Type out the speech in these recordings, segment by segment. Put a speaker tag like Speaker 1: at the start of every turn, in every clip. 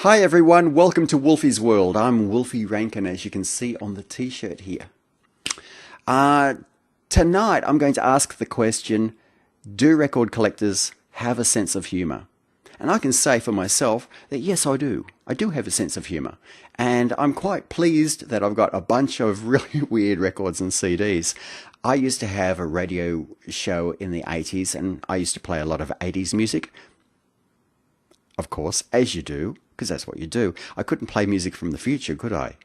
Speaker 1: Hi everyone, welcome to Wolfie's World. I'm Wolfie Rankin, as you can see on the t-shirt here. Tonight I'm going to ask the question, do record collectors have a sense of humour? And I can say for myself that yes, I do. I do have a sense of humour. And I'm quite pleased that I've got a bunch of really weird records and CDs. I used to have a radio show in the 80s and I used to play a lot of 80s music. Of course, as you do, because that's what you do. I couldn't play music from the future, could I?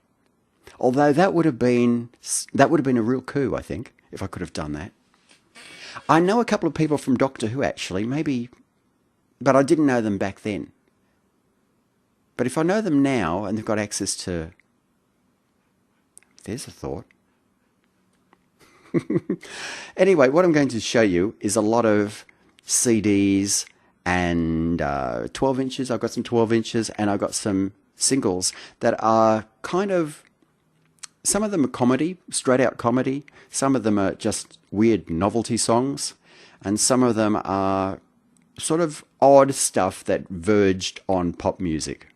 Speaker 1: Although that would have been a real coup, I think, if I could have done that. I know a couple of people from Doctor Who, actually, maybe, but I didn't know them back then. But if I know them now and they've got access to... There's a thought. Anyway, what I'm going to show you is a lot of CDs and 12 inches. I've got some 12 inches and I've got some singles that are kind of... Some of them are comedy, straight out comedy. Some of them are just weird novelty songs. And some of them are sort of odd stuff that verged on pop music.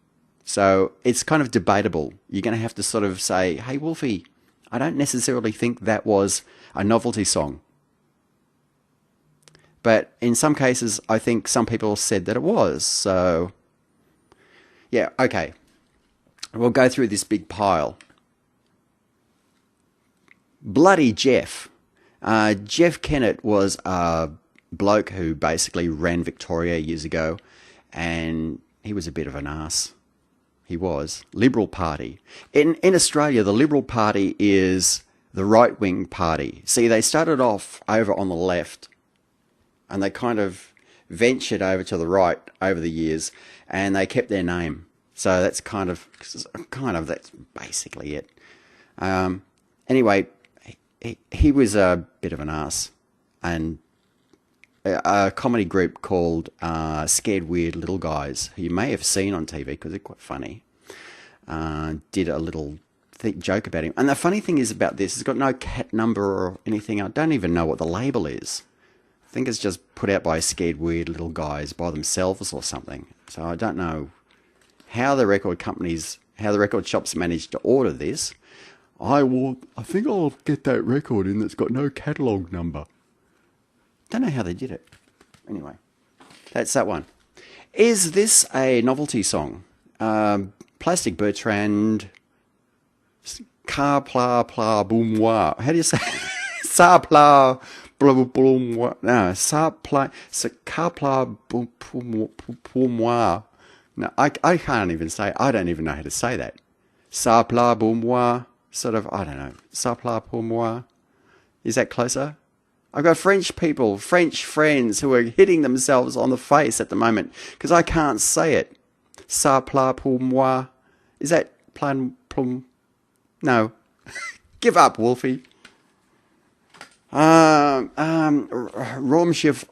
Speaker 1: So it's kind of debatable. You're going to have to sort of say, hey, Wolfie, I don't necessarily think that was a novelty song. But in some cases, I think some people said that it was. So, yeah, okay. We'll go through this big pile. Bloody Jeff. Jeff Kennett was a bloke who basically ran Victoria years ago, and he was a bit of an arse. He was. Liberal Party. In Australia, the Liberal Party is the right-wing party. See, they started off over on the left, and they kind of ventured over to the right over the years, and they kept their name. So that's that's basically it. Anyway, he was a bit of an arse, and a comedy group called Scared Weird Little Guys, who you may have seen on TV because they're quite funny, did a little joke about him. And the funny thing is about this, it's got no cat number or anything. I don't even know what the label is. I think it's just put out by Scared Weird Little Guys by themselves or something. So I don't know how the record shops managed to order this. I think I'll get that record in that's got no catalogue number. Don't know how they did it. Anyway, that's that one. Is this a novelty song? Plastic Bertrand, Car Pla Pla Boom Wah. How do you say? Sa Pla Blah Boom Wah. No, Sa Pla Car Pla Boom Wah. No, I can't even say. I don't even know how to say that. Sa Pla Boom Wah. Sort of, I don't know. Sa Pla Boom Wah. Is that closer? I've got French friends who are hitting themselves on the face at the moment because I can't say it. Ça pla pour moi. Is that plan plum? No. Give up, Wolfie. Raumschiff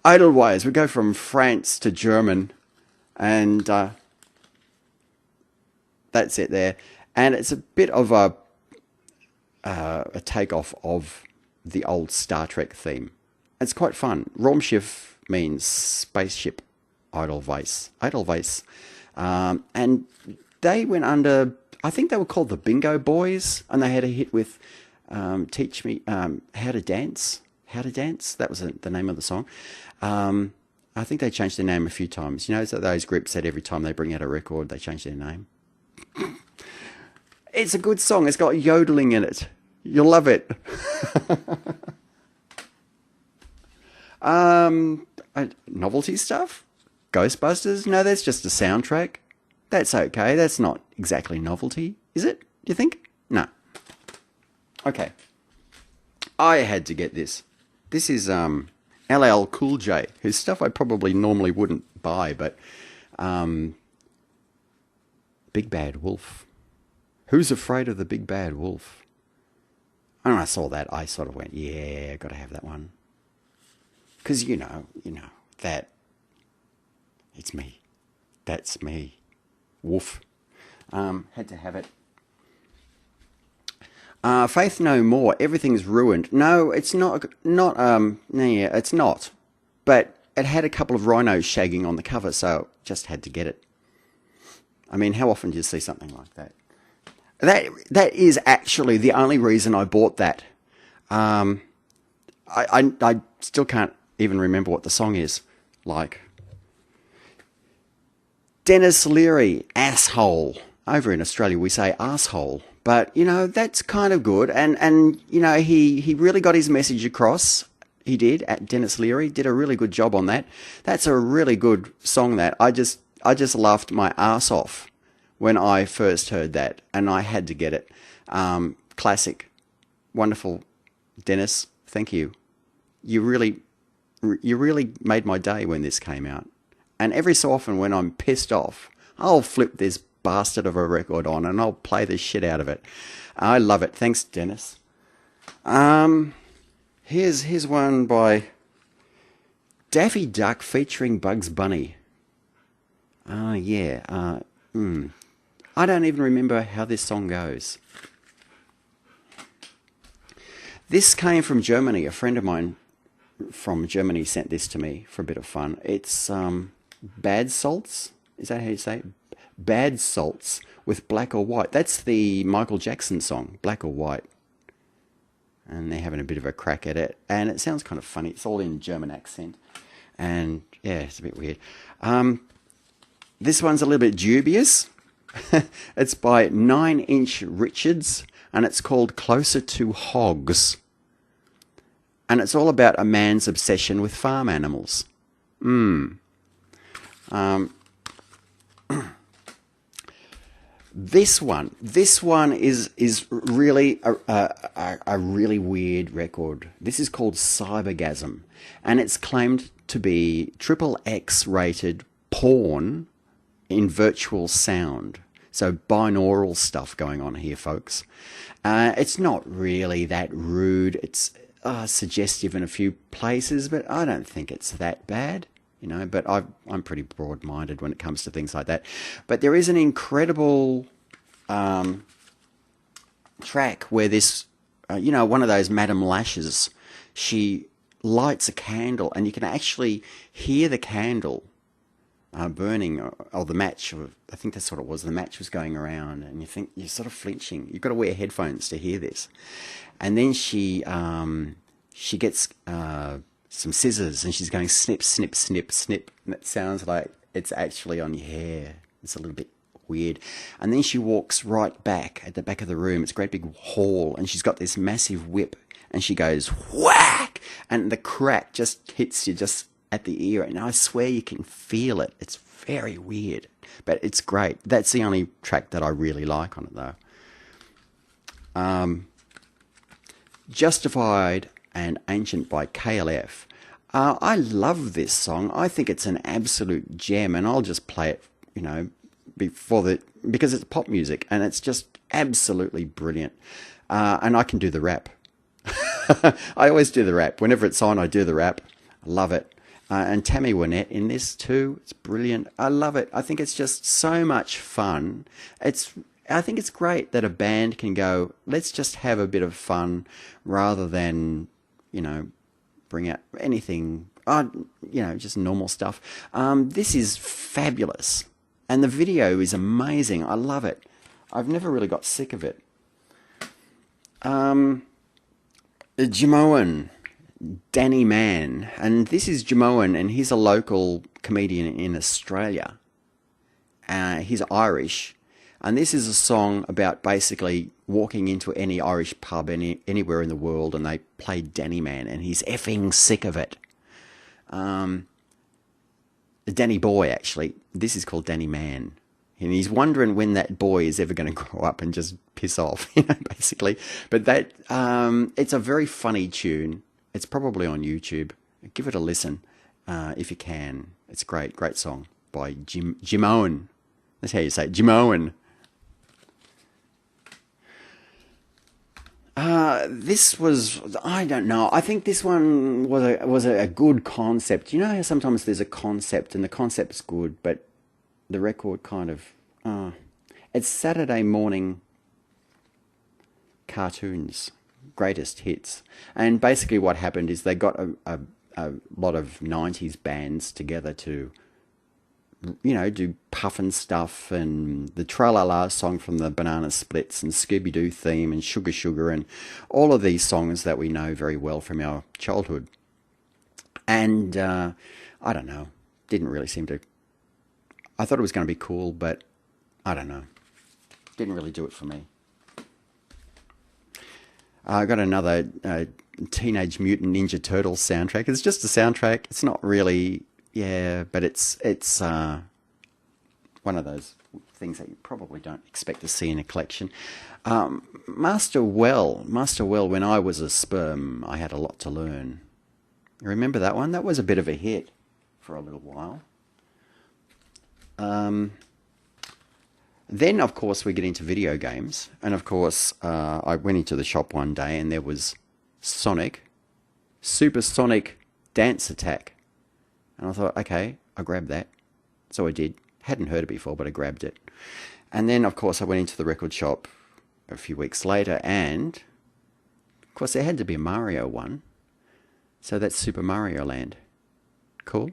Speaker 1: Edelweiss. We go from France to German, and that's it there. And it's a bit of a takeoff of the old Star Trek theme. It's quite fun. Raumschiff means spaceship. Edelweiss. And they went under, I think they were called the Bingo Boys, and they had a hit with Teach Me How to Dance. How to Dance, that was the name of the song. I think they changed their name a few times. You know, so those groups said every time they bring out a record, they change their name. It's a good song. It's got yodeling in it. You'll love it. Novelty stuff? Ghostbusters? No, that's just a soundtrack. That's okay. That's not exactly novelty, is it? Do you think? No. Okay. I had to get this. This is LL Cool J, whose stuff I probably normally wouldn't buy, but Big Bad Wolf. Who's afraid of the Big Bad Wolf? And when I saw that, I sort of went, yeah, got to have that one. Because you know, that it's me. That's me. Woof. Had to have it. Faith No More. Everything's ruined. No, it's not. It's not. But it had a couple of rhinos shagging on the cover, so just had to get it. I mean, how often do you see something like that? That is actually the only reason I bought that. I still can't even remember what the song is. Like, Denis Leary, asshole. Over in Australia, we say asshole. But, that's kind of good. And he really got his message across. He did. Denis Leary did a really good job on that. That's a really good song, that. I just laughed my ass off when I first heard that. And I had to get it. Classic. Wonderful. Denis, thank you. You really made my day when this came out. And every so often when I'm pissed off, I'll flip this bastard of a record on and I'll play the shit out of it. I love it. Thanks, Denis. Here's one by Daffy Duck featuring Bugs Bunny. Yeah. I don't even remember how this song goes. This came from Germany. A friend of mine from Germany sent this to me for a bit of fun. It's Bad Salts. Is that how you say it? Bad Salts with Black or White. That's the Michael Jackson song, Black or White. And they're having a bit of a crack at it. And it sounds kind of funny. It's all in German accent. And yeah, it's a bit weird. This one's a little bit dubious. It's by 9 Inch Richards. And it's called Closer to Hogs. And it's all about a man's obsession with farm animals. This one is really a really weird record. This is called Cybergasm, and it's claimed to be XXX rated porn in virtual sound. So binaural stuff going on here, folks. It's not really that rude. It's suggestive in a few places, but I don't think it's that bad. But I'm pretty broad-minded when it comes to things like that. But there is an incredible track where this, one of those Madame Lashes, she lights a candle, and you can actually hear the candle burning, or the match, or I think that's what it was. The match was going around, and you're sort of flinching. You've got to wear headphones to hear this. And then she gets some scissors, and she's going snip, snip, snip, snip, and it sounds like it's actually on your hair. It's a little bit weird. And then she walks right back at the back of the room. It's a great big hall, and she's got this massive whip, and she goes whack, and the crack just hits you just at the ear, and I swear you can feel it. It's very weird, but it's great. That's the only track that I really like on it, though. Justified and Ancient by KLF. I love this song. I think it's an absolute gem, and I'll just play it, because it's pop music, and it's just absolutely brilliant. And I can do the rap. I always do the rap. Whenever it's on, I do the rap. I love it. And Tammy Wynette in this too. It's brilliant. I love it. I think it's just so much fun. I think it's great that a band can go, let's just have a bit of fun rather than, bring out anything, just normal stuff. This is fabulous. And the video is amazing. I love it. I've never really got sick of it. Jamoan, Danny Mann. And this is Jamoan, and he's a local comedian in Australia. He's Irish. And this is a song about basically walking into any Irish pub anywhere in the world, and they play Danny Man, and he's effing sick of it. Danny Boy, actually. This is called Danny Man. And he's wondering when that boy is ever going to grow up and just piss off, basically. But that it's a very funny tune. It's probably on YouTube. Give it a listen if you can. It's great. Great song by Jamoan. That's how you say it, Jamoan. This was, I don't know. I think this one was a good concept. You know how sometimes there's a concept and the concept's good, but the record kind of, it's Saturday morning cartoons, greatest hits. And basically what happened is they got a lot of 90s bands together to do Puffin stuff and the Tra La La song from the Banana Splits and Scooby Doo theme and Sugar Sugar and all of these songs that we know very well from our childhood. And I don't know, didn't really seem to. I thought it was going to be cool, but I don't know, didn't really do it for me. I got another Teenage Mutant Ninja Turtles soundtrack. It's just a soundtrack. It's not really, yeah, but it's one of those things that you probably don't expect to see in a collection. Master Well. When I was a sperm, I had a lot to learn. You remember that one? That was a bit of a hit for a little while. Then, of course, we get into video games. And, of course, I went into the shop one day and there was Sonic, Supersonic Dance Attack. And I thought, okay, I'll grab that. So I did. Hadn't heard it before, but I grabbed it. And then, of course, I went into the record shop a few weeks later and, of course, there had to be a Mario one. So that's Super Mario Land. Cool.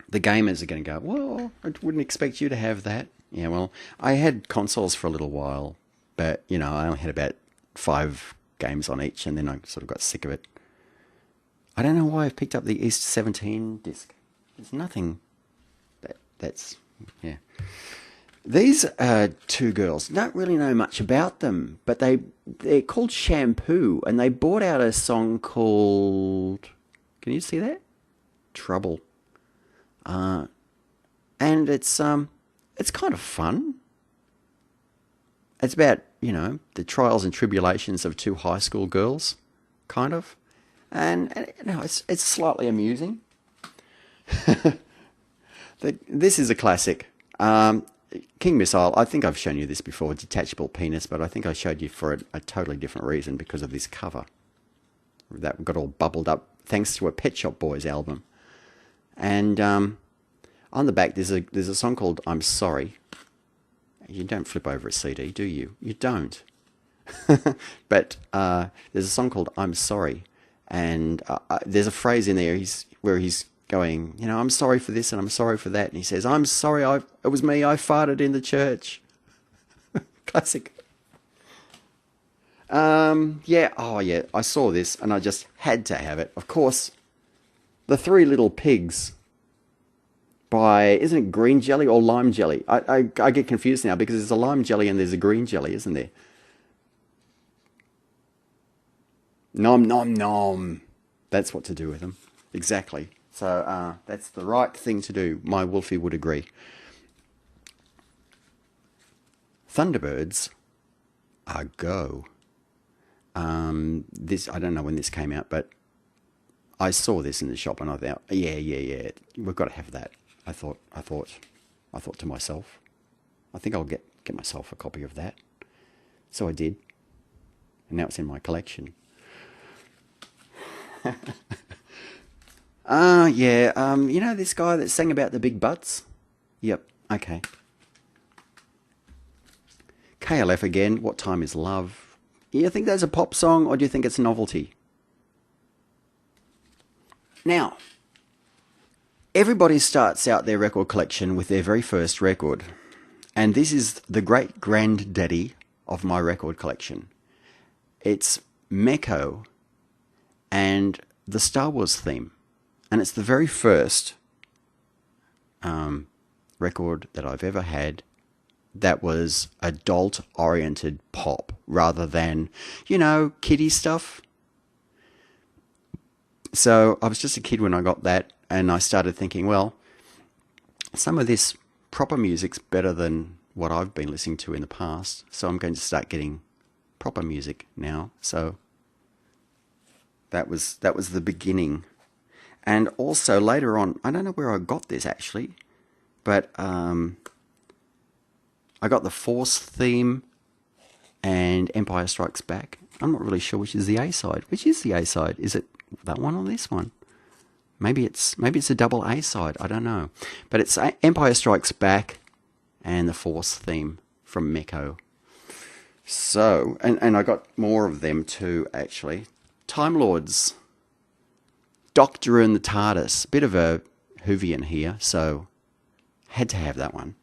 Speaker 1: The gamers are going to go, well, I wouldn't expect you to have that. Yeah, well, I had consoles for a little while, but, I only had about 5 games on each, and then I sort of got sick of it. I don't know why I've picked up the East 17 disc. There's nothing that's, yeah. These two girls, don't really know much about them, but they're called Shampoo, and they brought out a song called, can you see that? Trouble. And it's kind of fun. It's about, the trials and tribulations of 2 high school girls, kind of. And it's slightly amusing. This is a classic. King Missile, I think I've shown you this before, Detachable Penis, but I think I showed you for a totally different reason because of this cover. That got all bubbled up thanks to a Pet Shop Boys album. And on the back, there's a song called I'm Sorry. You don't flip over a CD, do you? You don't. But there's a song called I'm Sorry. And there's a phrase in there where he's going, I'm sorry for this and I'm sorry for that. And he says, I'm sorry, it was me, I farted in the church. Classic. Yeah, I saw this and I just had to have it. Of course, The Three Little Pigs by, isn't it green jelly or lime jelly? I get confused now because there's a lime jelly and there's a green jelly, isn't there? Nom, nom, nom. That's what to do with them. Exactly. So that's the right thing to do. My Wolfie would agree. Thunderbirds are go. This, I don't know when this came out, but I saw this in the shop and I thought, yeah, we've got to have that. I thought to myself, I think I'll get myself a copy of that. So I did, and now it's in my collection. This guy that sang about the big butts? Yep, okay. KLF again, What Time Is Love? You think that's a pop song or do you think it's Novelty? Now, everybody starts out their record collection with their very first record. And this is the great-granddaddy of my record collection. It's Meko and the Star Wars theme. And it's the very first record that I've ever had that was adult-oriented pop rather than, kiddie stuff. So I was just a kid when I got that, and I started thinking, well, some of this proper music's better than what I've been listening to in the past, so I'm going to start getting proper music now. So that was the beginning. And also later on, I don't know where I got this actually, but I got the Force theme and Empire Strikes Back. I'm not really sure which is the A-side. Which is the A-side? Is it that one or this one? Maybe it's a double A-side. I don't know. But it's Empire Strikes Back and the Force theme from Meko. So, and I got more of them too, actually. Time Lords. Doctor and the TARDIS. Bit of a Whovian here, so had to have that one.